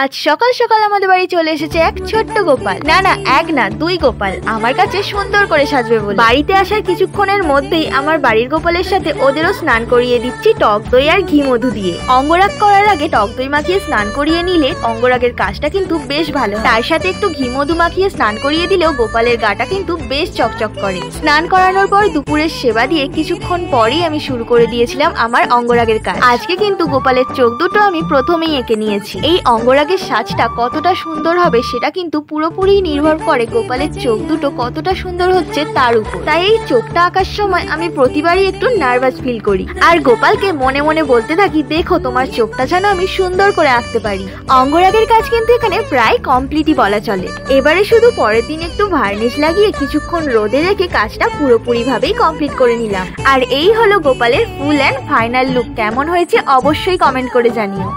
আজ সকাল সকাল আমাদের বাড়ি চলে এসেছে এক ছোট্ট গোপাল। না না, এক না, দুই গোপাল। আমার কাছে সুন্দর করে সাজবে বলে বাড়িতে আসার কিছুক্ষণের মধ্যেই আমার বাড়ির গোপালের সাথে ওদেরও স্নান করিয়ে দিচ্ছি টক দই আর ঘি মধু দিয়ে। অঙ্গরাগ করার আগে টক দই মাখিয়ে স্নান করিয়ে নিলে অঙ্গরাগের কাজটা কিন্তু বেশ ভালো। তার সাথে একটু ঘি মধু মাখিয়ে স্নান করিয়ে দিলেও গোপালের গাটা কিন্তু বেশ চকচক করে। স্নান করানোর পর দুপুরের সেবা দিয়ে কিছুক্ষণ পরেই আমি শুরু করে দিয়েছিলাম আমার অঙ্গরাগের কাজ। আজকে কিন্তু গোপালের চোখ দুটো আমি প্রথমেই এঁকে নিয়েছি। এই অঙ্গরাগের সাজটা কতটা সুন্দর হবে সেটা কিন্তু পুরোপুরি নির্ভর করে গোপালের চোখ দুটো কতটা সুন্দর হচ্ছে তার উপর। তাই এই চোখটা আঁকার সময় আমি প্রতিবারই একটু নার্ভাস ফিল করি আর গোপালকে মনে মনে বলতে থাকি, দেখো তোমার চোখটা যেন আমি সুন্দর করে আঁকতে পারি। অঙ্গরাগের কাজ কিন্তু এখানে প্রায় কমপ্লিটই বলা চলে। এবারে শুধু পরের দিন একটু ভার্নিশ লাগিয়ে কিছুক্ষণ রোদে রেখে কাজটা পুরোপুরি ভাবেই কমপ্লিট করে নিলাম। আর এই হলো গোপালের ফুল অ্যান্ড ফাইনাল লুক। কেমন হয়েছে অবশ্যই কমেন্ট করে জানিও।